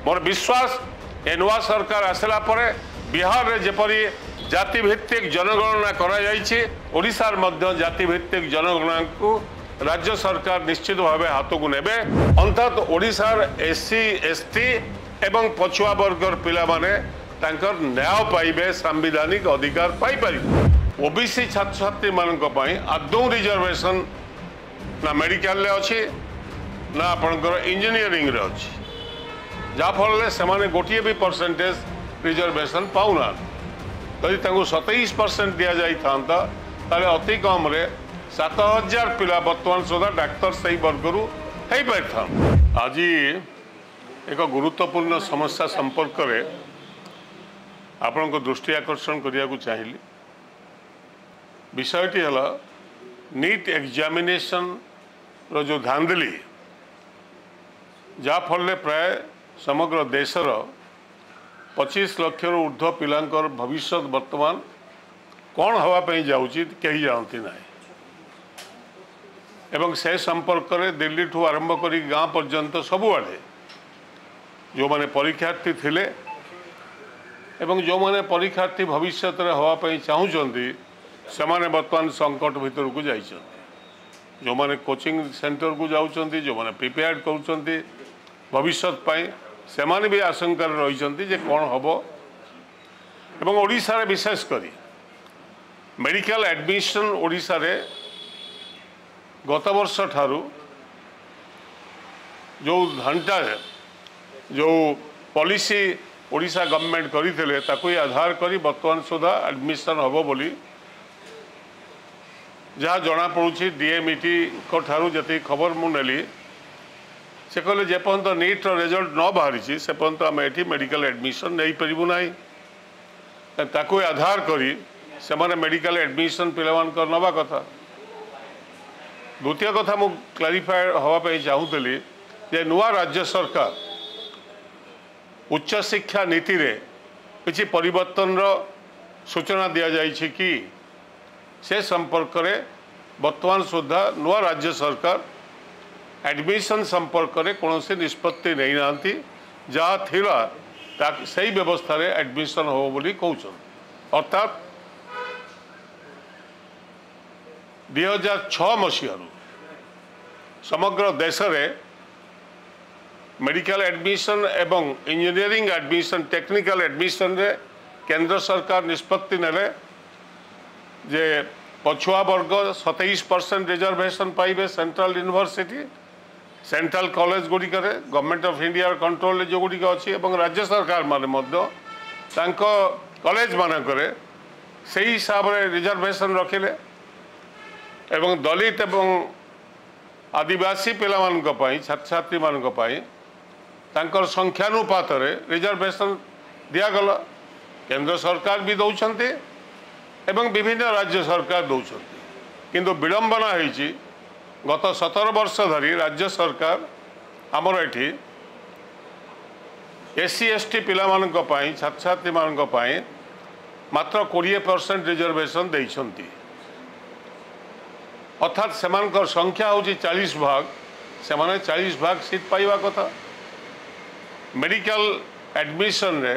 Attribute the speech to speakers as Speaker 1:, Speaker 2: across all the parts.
Speaker 1: मोर विश्वास ए नुआ सरकार आसला परे बिहार रे जेपरी जातिभित्तिक जनगणना करा जायछि ओडिशार मध्य जातिभित्तिक जनगणना को राज्य सरकार निश्चित भाव हाथ को नेबे। अर्थात ओडिशार एससी एसटी एवं पछुआ वर्गर पिला माने तांकर न्याय पाइबे, संवैधानिक अधिकार पाई पारिबे। ओबीसी छात्र छात्री मानक पई आदौ रिजर्वेशन ना मेडिकल ले अछि ना आपनकर इंजीनियरिंग रे अछि, जा फल से माने गोटिए भी परसेंटेज रिजर्वेशन पाउना। यदि तांको 27% दिया जाई थांता ताले अति कम रे 7000 पिला वर्तमान सुधा डाक्तर सही वर्गरू हेई पाइथां। आज एक गुरुत्वपूर्ण समस्या संपर्क रे आपनको दृष्टि आकर्षण करिया को चाहिए। विषयटी हला नीट एग्जामिनेशन रो जो धांधली जा फल प्राय समग्र देशर 25 लाख ऊर्ध्व पिलांकर भविष्य वर्तमान कौन हवापाई जाऊँगी कहीं जानती ना। एवं से संपर्क में दिल्ली ठू आरंभ कर गाँ पर्यंत सबुआड़े जो माने परीक्षार्थी थिले एवं जो माने परीक्षार्थी भविष्य में हवापाई चाहूँगी से माने वर्तमान संकट भीतर को जाइए। जो माने कोचिंग सेंटर को जाउछंती, जो माने प्रिपेयर करूछंती भविष्य पाई से माने भी आशंका रही जे कौन हम। एवं ओडिशा रे विशेष करी मेडिकल एडमिशन ओडिशा रे गत वर्ष ठारू जो घंटा जो पॉलिसी ओडिशा गवर्नमेंट करथिले ताको आधार करी वर्तमान सुधा एडमिशन हबो बोली जहाँ जना पड़ुछि। डीएमईटी को ठारू जति खबर मु नेली से कहले जेपर्यंत नीट रिजल्ट न बाहरी से पर्यंत आम ये मेडिकल एडमिशन नहीं पारू ना। ताको आधार करी से माने मेडिकल एडमिशन पिला नवा कथा। द्वितीय कथा मु क्लारिफाई हवापाई चाहूली जे नुआ राज्य सरकार उच्च शिक्षा नीति रे किसी परिवर्तन सूचना दि जाइछि कि से संपर्क में वर्तमान सुधा नुआ राज्य सरकार एडमिशन संपर्क में कौन से निष्पत्ति नहीं नांती जहाँ थिला सही व्यवस्था रे एडमिशन हो बोली कहउछन। अर्थात 2006 मसीह समग्र देश रे मेडिकल एडमिशन एवं इंजीनियरिंग एडमिशन टेक्निकल एडमिशन रे केंद्र सरकार निष्पत्ति नेले जे पछुआ वर्ग 27% रिजर्वेशन पाइबे सेंट्रल यूनिवर्सिटी सेंट्रल कॉलेज गुड़िक गवर्नमेंट ऑफ इंडिया कंट्रोल जो गुड़िक अच्छी राज्य सरकार माने कॉलेज मानक से हिसाब से रिजर्वेशन रखिले एवं दलित एवं आदिवासी पिला छात्र छात्री मानक संख्यानुपात रिजर्वेशन दिगला। केंद्र सरकार भी दौरान एवं विभिन्न राज्य सरकार दौरान किंतु विडंबना होती गत 17 वर्ष धरी राज्य सरकार आमर एठी एससी एसटी पिला छात्र छात्री मात्र 20% रिजर्वेशन देइछंती। अर्थात सेमानकर संख्या होची 40 भाग, सेमाने 40 भाग सीट पाइबा कथा। मेडिकल एडमिशन रे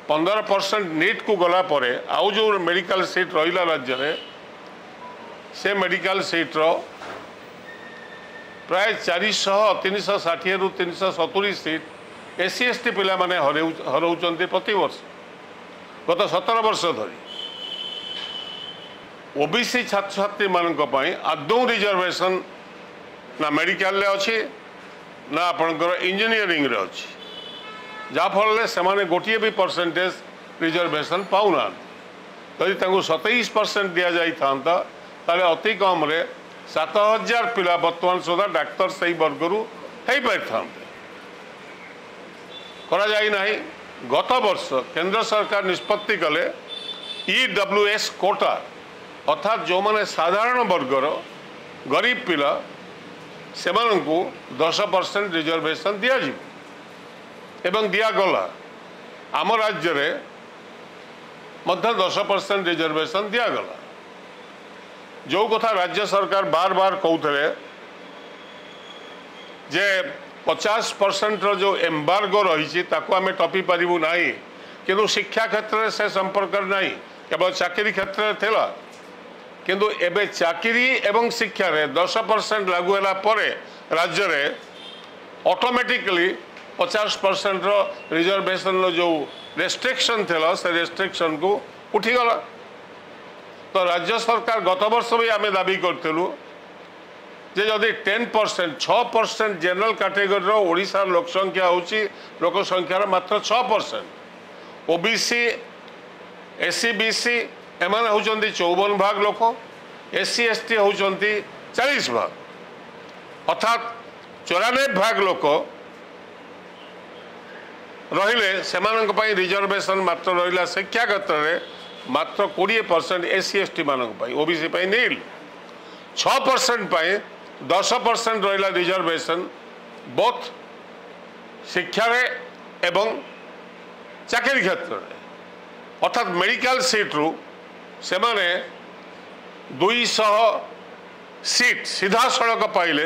Speaker 1: 15% नीट को गला परे आउ जो मेडिकल सीट रहिला राज्य रे से मेडिकल सीट रो प्राय 400 360 रु 370 सीट एससी एसटी पिला माने हरौचंती प्रति वर्ष गत 17 वर्ष धरी। ओबीसी छात्र छात्री मानक पई आदौ रिजर्वेशन ना मेडिकल ले अछि ना आपनकर इंजीनियरिंग रे अछि, जा फल से माने गोटिए भी परसेंटेज रिजर्वेशन पाउना। यदि तांको 27% दिया जाई थांता ताले अति कम रे 7000 पिला वर्तमान सुधा डाक्तर सही वर्गरू हेई पाइथां करा जाई नाही। गत वर्ष केंद्र सरकार निष्पत्ति कले ईडब्ल्यूएस कोटा अर्थात जो माने साधारण वर्गर गरीब पिला से 10% रिजर्वेशन दिया एवं दिगला। आम राज्य रे मध्य 10% रिजर्वेशन दिगला। जो कथा राज्य सरकार बार बार कहते जे 50% जो एम्बार्गो रही आम टपी पारू ना कि शिक्षा क्षेत्र से संपर्क नहीं केवल चाकरी क्षेत्र में थिला किंतु एबे चाकरी एवं शिक्षा रे 10% लागू होला परे राज्य रे ऑटोमेटिकली 50% रो रिजर्वेशन रो जो रेस्ट्रिक्शन थिला से रेस्ट्रिक्शन को उठी गला। तो राज्य सरकार गत वर्ष भी आम दाबी करथिलु जे जदि 10% 6% जनरल कैटेगरी रो ओडिसा लोक संख्या होची लोक संख्यार मात्र 6%। ओबीसी एससी बीसी एमाने होचंती 54 भाग लोक एससी एसटी होचंती 40 भाग अर्थात 94 भाग लोक रहिले सेमानक पई रिजर्वेशन मात्र रहिला। शिक्षा क्षेत्र में मात्र 20% एससी एसटी मानक पई ओबीसी पई नील 6% पई 10% रहिला रिजर्वेशन बोथ शिक्षा रे एवं चाकरी क्षेत्र में अर्थात मेडिकल सीट रु से माने 200 सीट सीधा सड़क पाइले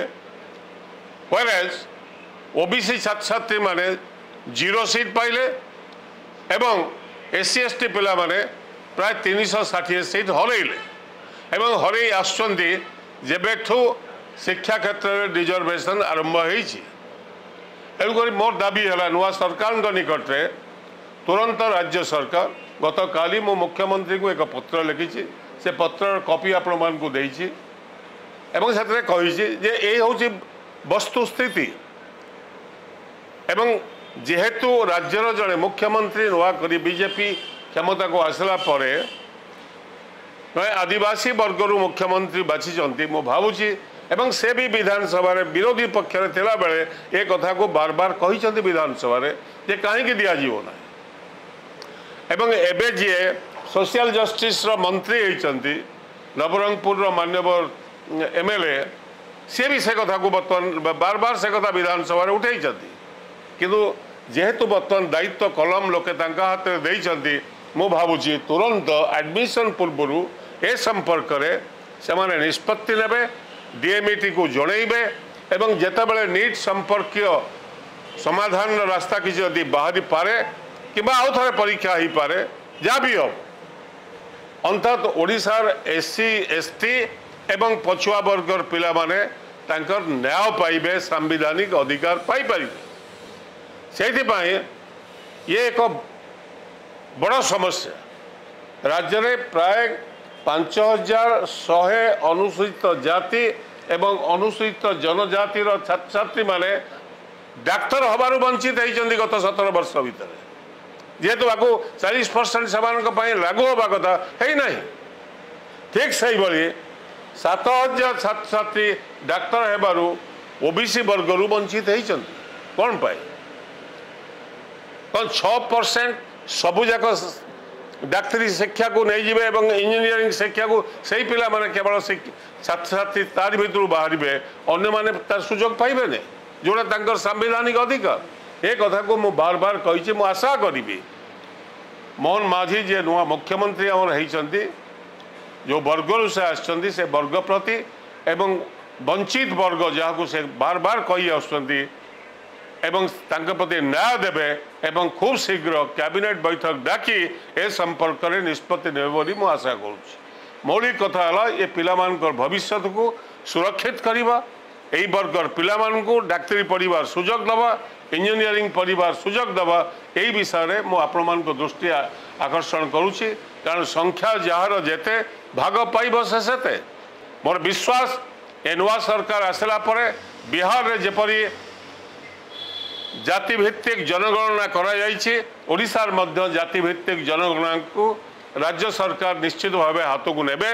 Speaker 1: व्हेरेज ओबीसी छात्र छात्री माने 0 सीट पाइले एवं एससी एसटी पिला माने प्राय 360 सीट हरइले एवं हरई आसुचंती जेबेठू शिक्षा क्षेत्र में रिजर्वेशन आरंभ होईछि। तेणुक मोर दाबी है नुआ सरकार निकट में तुरंत राज्य सरकार गत काली मो मुख्यमंत्री को एक पत्र लिखी से पत्र कॉपी आपण मानकु देइछि एवं सेतरे कहिछि जे ए होछि वस्तुस्थिति एवं जेहेतु राज्यर जड़े मुख्यमंत्री नुआ करी बीजेपी क्षमता को आसला परे आदिवासी वर्गर मुख्यमंत्री बाछिचंती मो भावुछि एवं से भी विधानसभा रे विरोधी पक्ष रे थिला बेले ए कथा को बार बार कहिचंती विधानसभा रे जे काहे कि दिया जीवो ना एवं एबे जे सोशल जस्टिस रो मंत्री होइचंती नवरंगपुर रो मान्यवर एमएलए से भी से कथा को बर्तमान बार बार से कथा विधानसभा रे उठैचंती किंतु जेहेतु बर्तमान दायित्व कलम लोके तांका हाथ रे देइचंती मु भावुछि तुरंत एडमिशन पूर्व ए संपर्क रे से माने निष्पत्ति नेबे डीएमईटी को जणैबे एवं जेतेबेले नीट संपर्कीय समाधान रास्ता किसी यदि बाहरी पारे कि आउ थे परीक्षा हो पारे जहाँ भी हो अंतत ओडिशार एससी एसटी एवं पछुआ वर्गर पिला माने तांकर न्याय पाइबे संवैधानिक अधिकार पाई परिबे सेथिपाई ये एक बड़ समस्या राज्य में प्राय 5100 अनुसूचित जाति एवं अनुसूचित जनजातिर छात्र छात्री माने डाक्तर हबारु वंचित होइचंदी गत 17 वर्ष भितर जेहेतु आपको 40% से लागू हवा कथा है ना ठीक से भाई 7000 छात्र छात्री डाक्तर हेबारु ओबीसी वर्गर वंचित होइचंदी कौन पाए कौन 6% सबुजाक डाक्तरी शिक्षा को नहीं जीवे एवं इंजीनियरिंग शिक्षा को सही पिला माने केवल छात्र छात्री तार भीतर बाहर अन्य माने तार सुजोग पाइबे ने जोड़ा तांकर संवैधानिक अधिकार ए कथा को मु बार बार कही मु आशा करी मोहन माझी जे नुआ मुख्यमंत्री आमर होइचंती जो वर्गर से आछंती से वर्ग प्रति एवं वंचित वर्ग जहाँ को से बार बार कही आछंती एवं तांके प्रति न्याय देवे एवं खूब शीघ्र कैबिनेट बैठक डाकी ए संपर्क में निष्पत्ति नेबे बोली मु आशा करुछि। मौलिक कथा है ये पिलामानकर भविष्य को सुरक्षित करवा यही वर्गर पिलामानकु डाक्तरी पढ़ार सुजोग दवा इंजीनियरिंग पढ़ार सुजोग दवा यही विषय में मु आपण मान दृष्टि आकर्षण करुछि कारण संख्या जार जेते भाग पाइब से मोर विश्वास ए नुआ सरकार आसला परे बिहार रे जेपरी जातिभित्तिक जनगणना करा जाइछि ओडिशार मध्य जातिभित्तिक जनगणना को राज्य सरकार निश्चित भाव हाथ को नेबे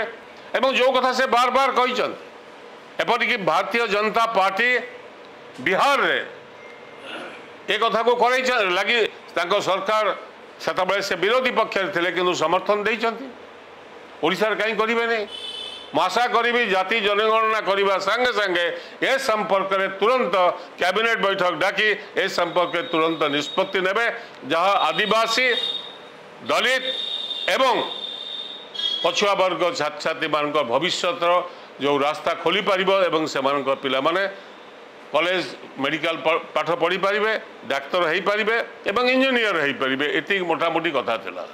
Speaker 1: एवं जो कथा से बार बार कहिछंती एपरिक भारतीय जनता पार्टी बिहार रे एक कथा को करै लगी तांको सरकार सेतबेले से विरोधी पक्ष थे किंतु समर्थन देइछंती ओडिशार कहीं करिवे नहीं मु आशा करी जाति जनगणना करने संगे संगे ए संपर्क में तुरंत कैबिनेट बैठक डाकी ए संपर्क में तुरंत निष्पत्ति नेबे जहाँ आदिवासी दलित एवं पछुआ वर्ग छात्र छात्री मान भविष्य जो रास्ता खोली पारिबो एवं से पिला माने कॉलेज मेडिकल पाठ पढ़ी पारे, डाक्तर हो पारे, इंजीनियर हो पारे, ये मोटामोटी कथा थिला।